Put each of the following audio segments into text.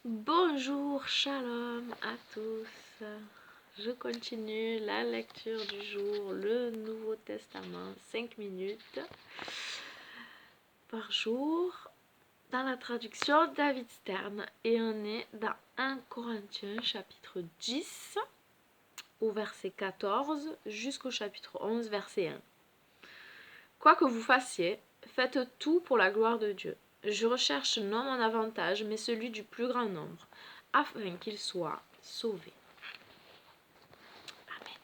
Bonjour, shalom à tous. Je continue la lecture du jour, le Nouveau Testament, 5 minutes par jour, dans la traduction David Stern. Et on est dans 1 Corinthiens chapitre 10, au verset 14, jusqu'au chapitre 11, verset 1. Quoi que vous fassiez, faites tout pour la gloire de Dieu. Je recherche non mon avantage, mais celui du plus grand nombre, afin qu'il soit sauvé. Amen.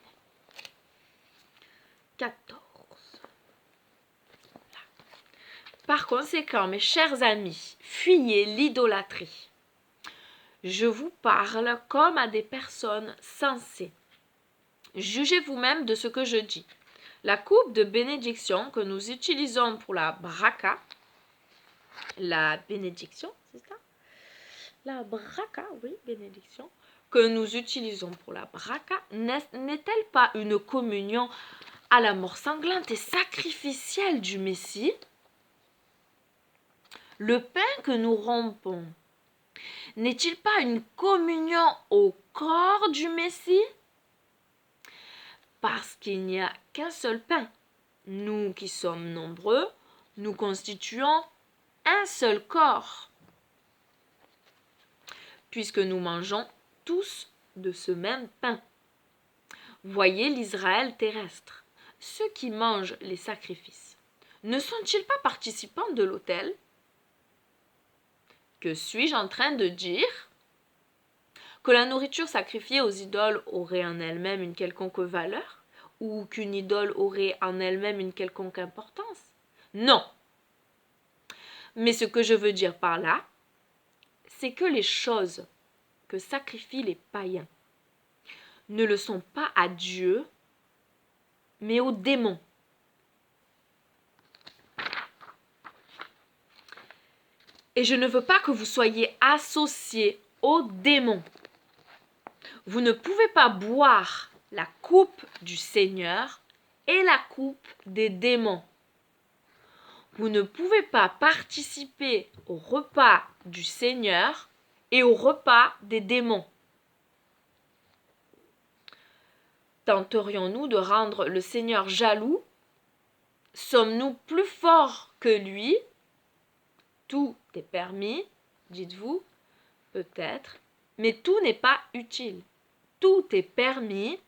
14. Par conséquent, mes chers amis, fuyez l'idolâtrie. Je vous parle comme à des personnes sensées. Jugez vous-même de ce que je dis. La coupe de bénédiction que nous utilisons pour la braca, la bénédiction, c'est ça? La braca, oui, bénédiction, que nous utilisons pour la braca, n'est-elle pas une communion à la mort sanglante et sacrificielle du Messie? Le pain que nous rompons, n'est-il pas une communion au corps du Messie? Parce qu'il n'y a qu'un seul pain. Nous qui sommes nombreux, nous constituons un seul corps, puisque nous mangeons tous de ce même pain. Voyez l'Israël terrestre. Ceux qui mangent les sacrifices, ne sont-ils pas participants de l'autel? Que suis-je en train de dire? Que la nourriture sacrifiée aux idoles aurait en elle-même une quelconque valeur? Ou qu'une idole aurait en elle-même une quelconque importance? Non. Mais ce que je veux dire par là, c'est que les choses que sacrifient les païens ne le sont pas à Dieu, mais aux démons. Et je ne veux pas que vous soyez associés aux démons. Vous ne pouvez pas boire la coupe du Seigneur et la coupe des démons. Vous ne pouvez pas participer au repas du Seigneur et au repas des démons. Tenterions-nous de rendre le Seigneur jaloux? Sommes-nous plus forts que lui? Tout est permis, dites-vous, peut-être, mais tout n'est pas utile. Tout est permis,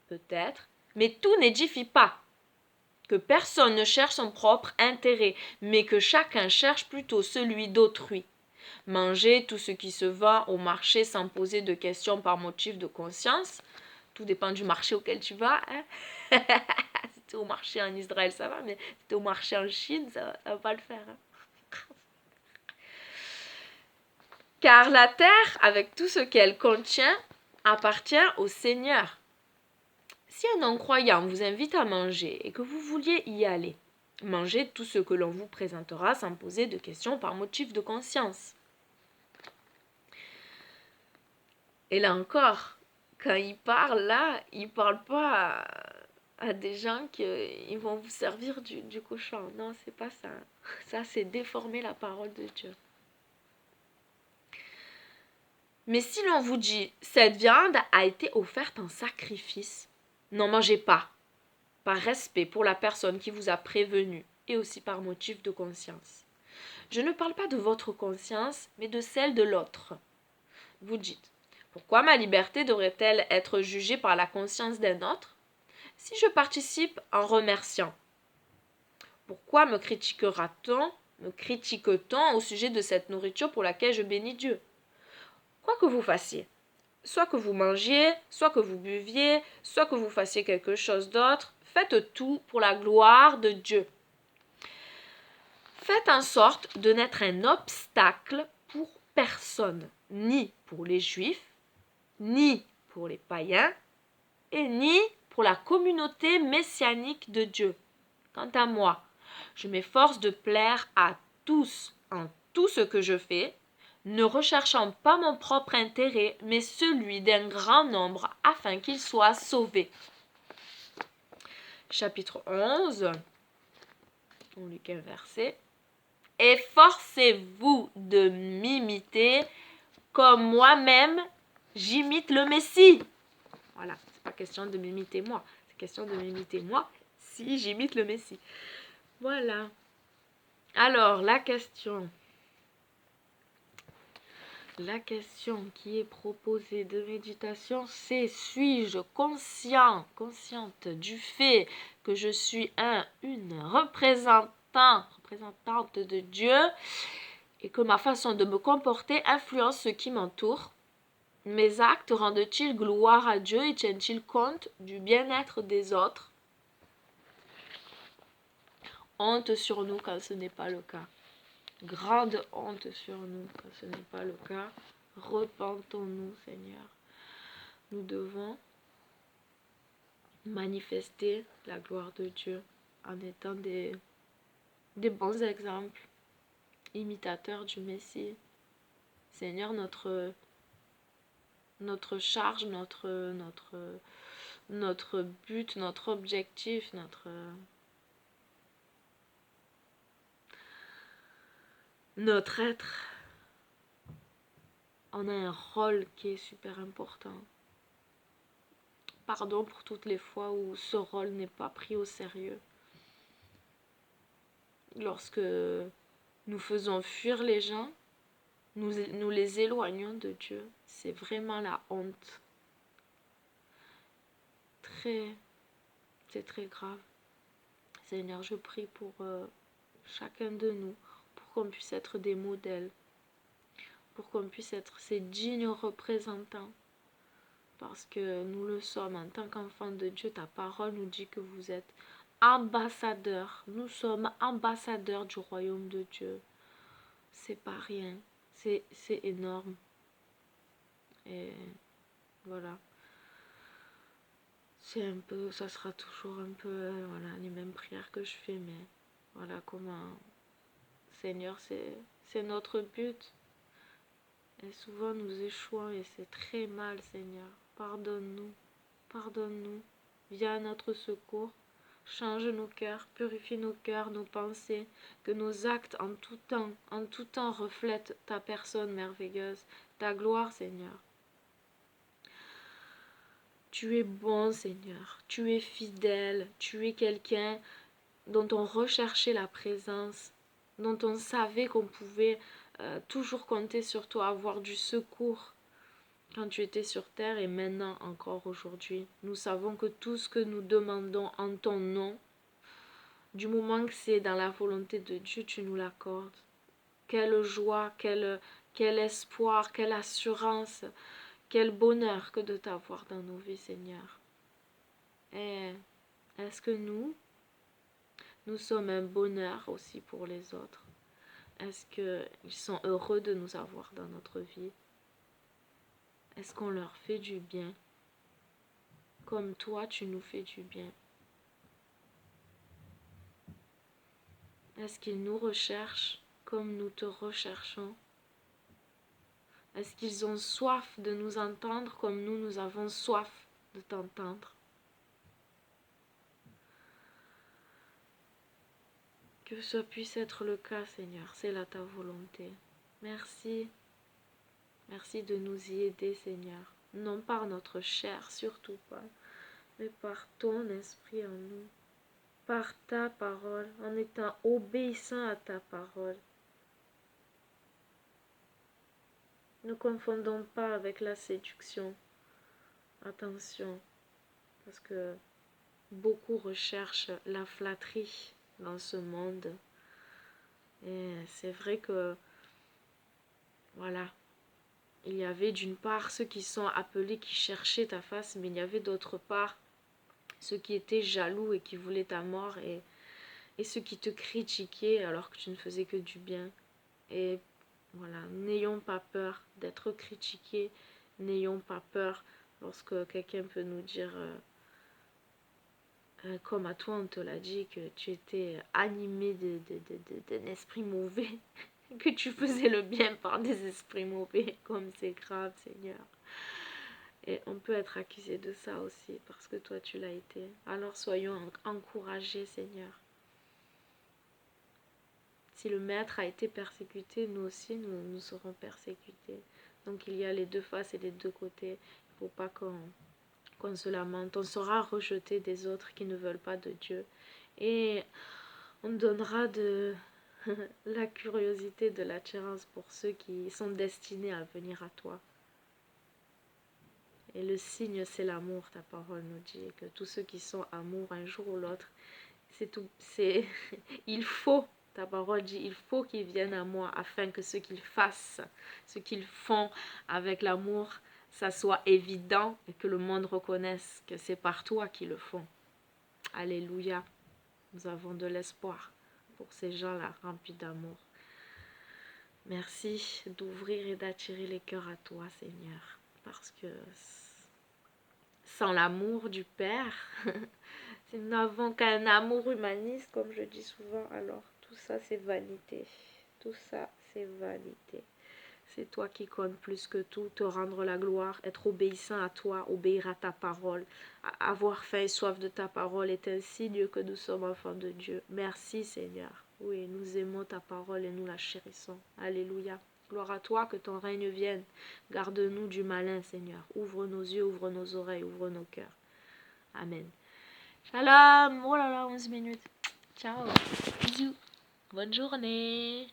peut-être, mais tout n'édifie pas. Que personne ne cherche son propre intérêt, mais que chacun cherche plutôt celui d'autrui. Mangez tout ce qui se vend au marché sans poser de questions par motif de conscience. Tout dépend du marché auquel tu vas. Hein? Si tu es au marché en Israël, ça va, mais si tu es au marché en Chine, ça va pas le faire. Hein? Car la terre, avec tout ce qu'elle contient, appartient au Seigneur. Si un non-croyant vous invite à manger et que vous vouliez y aller, mangez tout ce que l'on vous présentera sans poser de questions par motif de conscience. Et là encore, quand il parle là, il parle pas à des gens qui vont vous servir du cochon. Non, c'est pas ça. Ça, c'est déformer la parole de Dieu. Mais si l'on vous dit, cette viande a été offerte en sacrifice, n'en mangez pas, par respect pour la personne qui vous a prévenu et aussi par motif de conscience. Je ne parle pas de votre conscience, mais de celle de l'autre. Vous dites, pourquoi ma liberté devrait-elle être jugée par la conscience d'un autre si je participe en remerciant? Pourquoi me critiquera-t-on, me critique-t-on au sujet de cette nourriture pour laquelle je bénis Dieu? Quoi que vous fassiez, soit que vous mangiez, soit que vous buviez, soit que vous fassiez quelque chose d'autre, faites tout pour la gloire de Dieu. Faites en sorte de n'être un obstacle pour personne, ni pour les Juifs, ni pour les païens, et ni pour la communauté messianique de Dieu. Quant à moi, je m'efforce de plaire à tous en tout ce que je fais, ne recherchant pas mon propre intérêt, mais celui d'un grand nombre, afin qu'ils soient sauvés. Chapitre 11, on lit qu'un verset. Efforcez-vous de m'imiter comme moi-même, j'imite le Messie. Voilà, c'est pas question de m'imiter moi, c'est question de m'imiter moi si j'imite le Messie. Voilà. Alors, la question qui est proposée de méditation, c'est: suis-je consciente du fait que je suis une représentante de Dieu et que ma façon de me comporter influence ceux qui m'entourent? Mes actes rendent-ils gloire à Dieu et tiennent-ils compte du bien-être des autres? Honte sur nous quand ce n'est pas le cas. Grande honte sur nous quand ce n'est pas le cas. Repentons-nous, Seigneur. Nous devons manifester la gloire de Dieu en étant des bons exemples, imitateurs du Messie. Seigneur, notre charge, notre but, notre objectif, notre être, on a un rôle qui est super important. Pardon pour toutes les fois où ce rôle n'est pas pris au sérieux. Lorsque nous faisons fuir les gens, nous les éloignons de Dieu. C'est vraiment la honte. C'est très grave. Seigneur, je prie pour chacun de nous, pour qu'on puisse être des modèles, pour qu'on puisse être ces dignes représentants, parce que nous le sommes en tant qu'enfants de Dieu. Ta parole nous dit que vous êtes ambassadeurs. Nous sommes ambassadeurs du royaume de Dieu. C'est pas rien, c'est énorme. Et voilà. C'est un peu, ça sera toujours un peu, voilà, les mêmes prières que je fais, mais voilà comment, Seigneur, c'est notre but. Et souvent nous échouons et c'est très mal, Seigneur. Pardonne-nous, pardonne-nous, viens à notre secours, change nos cœurs, purifie nos cœurs, nos pensées, que nos actes en tout temps reflètent ta personne merveilleuse, ta gloire, Seigneur. Tu es bon, Seigneur, tu es fidèle, tu es quelqu'un dont on recherchait la présence, dont on savait qu'on pouvait toujours compter sur toi, avoir du secours quand tu étais sur terre et maintenant encore aujourd'hui. Nous savons que tout ce que nous demandons en ton nom, du moment que c'est dans la volonté de Dieu, tu nous l'accordes. Quelle joie, quel espoir, quelle assurance, quel bonheur que de t'avoir dans nos vies, Seigneur. Et est-ce que nous sommes un bonheur aussi pour les autres? Est-ce qu'ils sont heureux de nous avoir dans notre vie? Est-ce qu'on leur fait du bien? Comme toi, tu nous fais du bien. Est-ce qu'ils nous recherchent comme nous te recherchons? Est-ce qu'ils ont soif de nous entendre comme nous avons soif de t'entendre? Que ce puisse être le cas, Seigneur, c'est là ta volonté. Merci. Merci de nous y aider, Seigneur. Non par notre chair, surtout pas, mais par ton esprit en nous. Par ta parole, en étant obéissant à ta parole. Ne confondons pas avec la séduction. Attention, parce que beaucoup recherchent la flatterie dans ce monde. Et c'est vrai que, voilà, il y avait d'une part ceux qui sont appelés, qui cherchaient ta face, mais il y avait d'autre part ceux qui étaient jaloux et qui voulaient ta mort, et ceux qui te critiquaient alors que tu ne faisais que du bien. Et voilà, n'ayons pas peur d'être critiqués, n'ayons pas peur lorsque quelqu'un peut nous dire, comme à toi on te l'a dit, que tu étais animé d'un esprit mauvais, que tu faisais le bien par des esprits mauvais, comme c'est grave, Seigneur. Et on peut être accusé de ça aussi, parce que toi tu l'as été. Alors soyons encouragés, Seigneur. Si le maître a été persécuté, nous aussi, nous serons persécutés. Donc il y a les deux faces et les deux côtés. Il ne faut pas qu'on se lamente. On sera rejeté des autres qui ne veulent pas de Dieu. Et on donnera de la curiosité, de l'attirance pour ceux qui sont destinés à venir à toi. Et le signe, c'est l'amour, ta parole nous dit. Et que tous ceux qui sont amour, un jour ou l'autre, c'est tout. Il faut, ta parole dit, il faut qu'ils viennent à moi afin que ce qu'ils fassent, ce qu'ils font avec l'amour, ça soit évident et que le monde reconnaisse que c'est par toi qu'ils le font. Alléluia. Nous avons de l'espoir pour ces gens-là remplis d'amour. Merci d'ouvrir et d'attirer les cœurs à toi, Seigneur, parce que sans l'amour du Père, si nous n'avons qu'un amour humaniste, comme je dis souvent, alors tout ça c'est vanité. Tout ça c'est vanité. C'est toi qui compte plus que tout, te rendre la gloire, être obéissant à toi, obéir à ta parole, avoir faim et soif de ta parole est un signe que nous sommes enfants de Dieu. Merci Seigneur. Oui, nous aimons ta parole et nous la chérissons. Alléluia. Gloire à toi, que ton règne vienne. Garde-nous du malin, Seigneur. Ouvre nos yeux, ouvre nos oreilles, ouvre nos cœurs. Amen. Shalom. Oh là là, 11 minutes. Ciao. Bisous. Bonne journée.